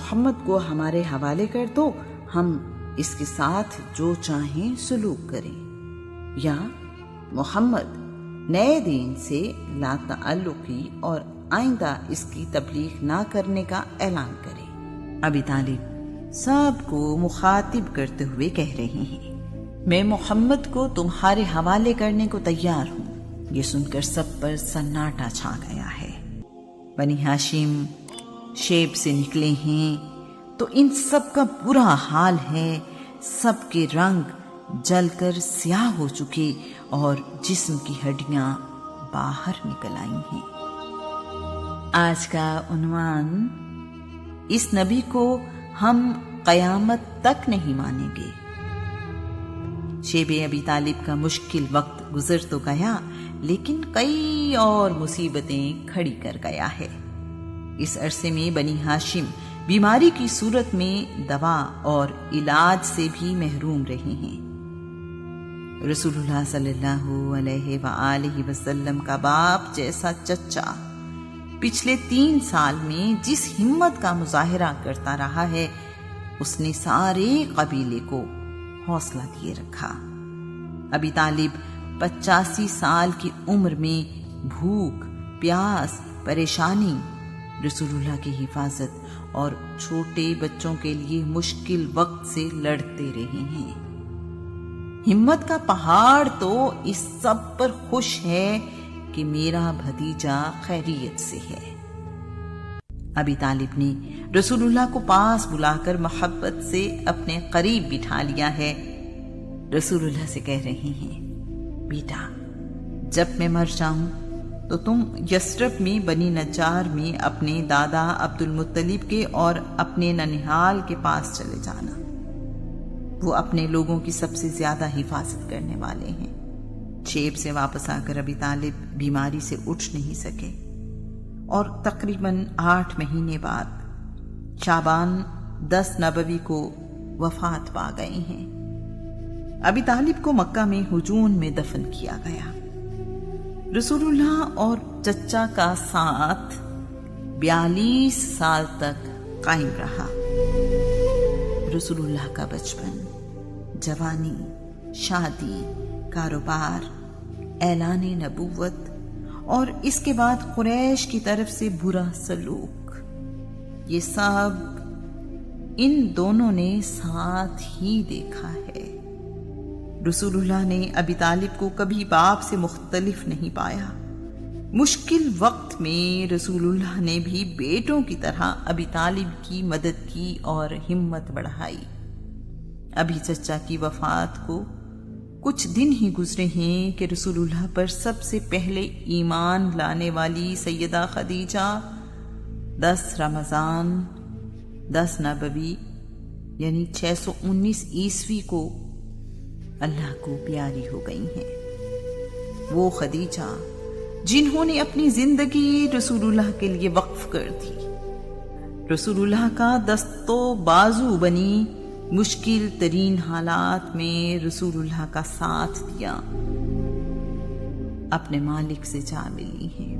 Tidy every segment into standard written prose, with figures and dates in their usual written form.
محمد کو ہمارے حوالے کر دو، ہم اس کے ساتھ جو چاہیں سلوک کریں، یا محمد نئے دین سے لا تعلقی اور آئندہ اس کی تبلیغ نہ کرنے کا اعلان کریں۔ ابی طالب سب کو مخاطب کرتے ہوئے کہہ رہے ہیں، میں محمد کو تمہارے حوالے کرنے کو تیار ہوں۔ یہ سن کر سب پر سناٹا چھا گیا ہے۔ بنی ہاشم شیب سے نکلے ہیں تو ان سب کا برا حال ہے، سب کے رنگ جل کر سیاہ ہو چکے اور جسم کی ہڈیاں باہر نکل آئی ہیں۔ آج کا عنوان، اس نبی کو ہم قیامت تک نہیں مانیں گے۔ شیب ابی طالب کا مشکل وقت گزر تو گیا، لیکن کئی اور مصیبتیں کھڑی کر گیا ہے۔ اس عرصے میں بنی ہاشم بیماری کی صورت میں دوا اور علاج سے بھی محروم رہے ہیں۔ رسول اللہ صلی اللہ علیہ وآلہ وسلم کا باپ جیسا چچا پچھلے 3 سال میں جس ہمت کا مظاہرہ کرتا رہا ہے، اس نے سارے قبیلے کو حوصلہ دیے رکھا۔ ابی طالب 85 سال کی عمر میں بھوک، پیاس، پریشانی، رسول اللہ کی حفاظت اور چھوٹے بچوں کے لیے مشکل وقت سے لڑتے رہے ہیں۔ ہمت کا پہاڑ تو اس سب پر خوش ہے کہ میرا بھتیجا خیریت سے ہے۔ ابی طالب نے رسول اللہ کو پاس بلا کر محبت سے اپنے قریب بٹھا لیا ہے۔ رسول اللہ سے کہہ رہے ہیں، بیٹا جب میں مر جاؤں تو تم یثرب میں بنی نجار میں اپنے دادا عبد المطلب کے اور اپنے ننہال کے پاس چلے جانا۔ وہ اپنے لوگوں کی سب سے زیادہ حفاظت کرنے والے ہیں۔ شیب سے واپس آ کر ابی طالب بیماری سے اٹھ نہیں سکے اور تقریباً 8 مہینے بعد شعبان 10 نبوی کو وفات پا گئے ہیں۔ ابی طالب کو مکہ میں ہجون میں دفن کیا گیا۔ رسول اللہ اور چچا کا ساتھ 42 سال تک قائم رہا۔ رسول اللہ کا بچپن، جوانی، شادی، کاروبار، اعلان نبوت اور اس کے بعد قریش کی طرف سے برا سلوک، یہ سب ان دونوں نے ساتھ ہی دیکھا ہے۔ رسول اللہ نے ابی طالب کو کبھی باپ سے مختلف نہیں پایا۔ مشکل وقت میں رسول اللہ نے بھی بیٹوں کی طرح ابی طالب کی مدد کی اور ہمت بڑھائی۔ ابھی چچا کی وفات کو کچھ دن ہی گزرے ہیں کہ رسول اللہ پر سب سے پہلے ایمان لانے والی سیدہ خدیجہ 10 رمضان 10 نبوی یعنی 619 عیسوی کو اللہ کو پیاری ہو گئی ہیں۔ وہ خدیجہ جنہوں نے اپنی زندگی رسول اللہ کے لیے وقف کر دی، رسول اللہ کا دست و بازو بنی، مشکل ترین حالات میں رسول اللہ کا ساتھ دیا، اپنے مالک سے جا ملی ہیں۔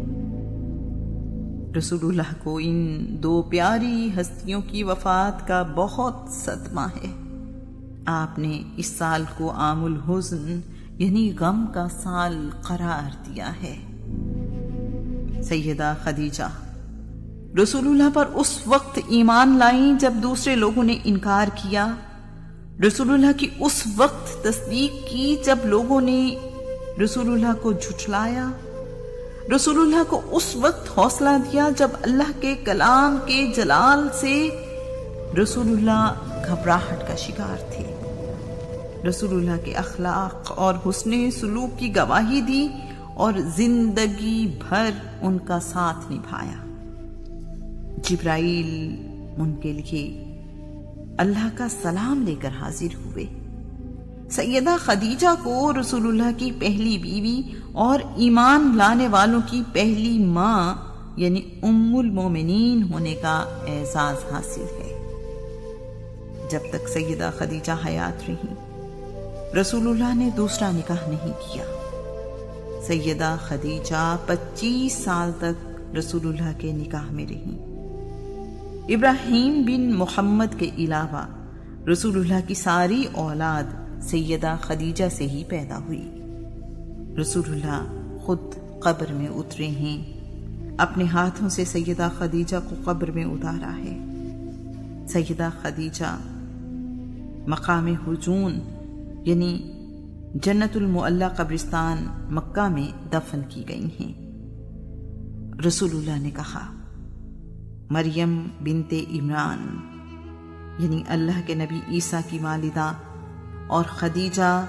رسول اللہ کو ان 2 پیاری ہستیوں کی وفات کا بہت صدمہ ہے۔ آپ نے اس سال کو عام الحزن یعنی غم کا سال قرار دیا ہے۔ سیدہ خدیجہ رسول اللہ پر اس وقت ایمان لائیں جب دوسرے لوگوں نے انکار کیا، رسول اللہ کی اس وقت تصدیق کی جب لوگوں نے رسول اللہ کو جھٹلایا، رسول اللہ کو اس وقت حوصلہ دیا جب اللہ کے کلام کے جلال سے رسول اللہ گھبراہٹ کا شکار تھے، رسول اللہ کے اخلاق اور حسن سلوک کی گواہی دی اور زندگی بھر ان کا ساتھ نبھایا۔ جبرائیل ان کے لیے اللہ کا سلام لے کر حاضر ہوئے۔ سیدہ خدیجہ کو رسول اللہ کی پہلی بیوی اور ایمان لانے والوں کی پہلی ماں یعنی ام المومنین ہونے کا اعزاز حاصل ہے۔ جب تک سیدہ خدیجہ حیات رہی، رسول اللہ نے دوسرا نکاح نہیں کیا۔ سیدہ خدیجہ 25 سال تک رسول اللہ کے نکاح میں رہی۔ ابراہیم بن محمد کے علاوہ رسول اللہ کی ساری اولاد سیدہ خدیجہ سے ہی پیدا ہوئی۔ رسول اللہ خود قبر میں اترے ہیں، اپنے ہاتھوں سے سیدہ خدیجہ کو قبر میں اتارا ہے۔ سیدہ خدیجہ مقام حجون یعنی جنت المعلی قبرستان مکہ میں دفن کی گئی ہیں۔ رسول اللہ نے کہا، مریم بنت عمران یعنی اللہ کے نبی عیسیٰ کی والدہ اور خدیجہ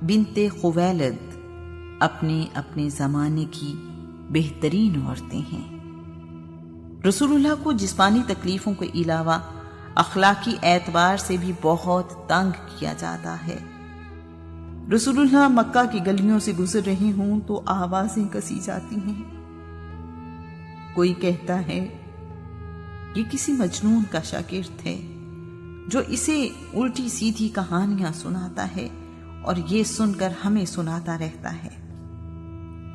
بنت خویلد اپنے اپنے زمانے کی بہترین عورتیں ہیں۔ رسول اللہ کو جسمانی تکلیفوں کے علاوہ اخلاقی اعتبار سے بھی بہت تنگ کیا جاتا ہے۔ رسول اللہ مکہ کی گلیوں سے گزر رہے ہوں تو آوازیں کسی جاتی ہیں۔ کوئی کہتا ہے یہ کسی مجنون کا شاگرد ہے جو اسے الٹی سیدھی کہانیاں سناتا ہے اور یہ سن کر ہمیں سناتا رہتا ہے۔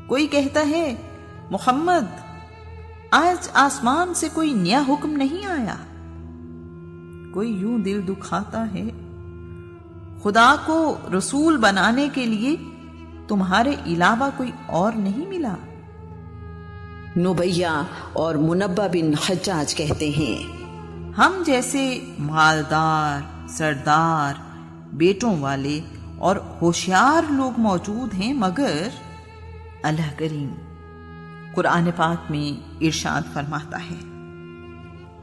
کوئی کہتا ہے محمد آج آسمان سے کوئی نیا حکم نہیں آیا۔ کوئی یوں دل دکھاتا ہے خدا کو رسول بنانے کے لیے تمہارے علاوہ کوئی اور نہیں ملا۔ نبیہ اور منبہ بن حجاج کہتے ہیں، ہم جیسے مالدار، سردار، بیٹوں والے اور ہوشیار لوگ موجود ہیں، مگر اللہ کریم قرآن پاک میں ارشاد فرماتا ہے،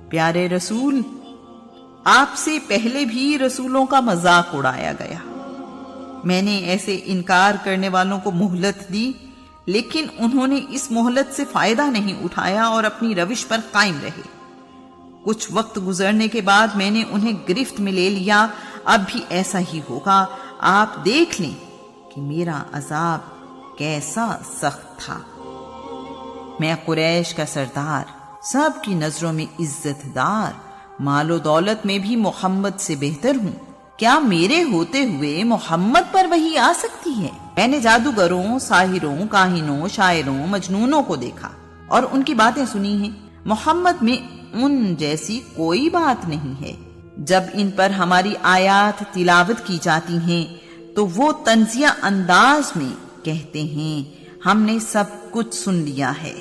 پیارے رسول آپ سے پہلے بھی رسولوں کا مذاق اڑایا گیا، میں نے ایسے انکار کرنے والوں کو مہلت دی، لیکن انہوں نے اس مہلت سے فائدہ نہیں اٹھایا اور اپنی روش پر قائم رہے۔ کچھ وقت گزرنے کے بعد میں نے انہیں گرفت میں لے لیا، اب بھی ایسا ہی ہوگا، آپ دیکھ لیں کہ میرا عذاب کیسا سخت تھا۔ میں قریش کا سردار، سب کی نظروں میں عزت دار، مال و دولت میں بھی محمد سے بہتر ہوں، کیا میرے ہوتے ہوئے محمد پر وحی آ سکتی ہے؟ میں نے جادوگروں، ساحروں، کاہنوں، شاعروں، مجنونوں کو دیکھا اور ان کی باتیں سنی ہیں، محمد میں ان جیسی کوئی بات نہیں ہے۔ جب ان پر ہماری آیات تلاوت کی جاتی ہیں تو وہ طنزیہ انداز میں کہتے ہیں ہم نے سب کچھ سن لیا ہے۔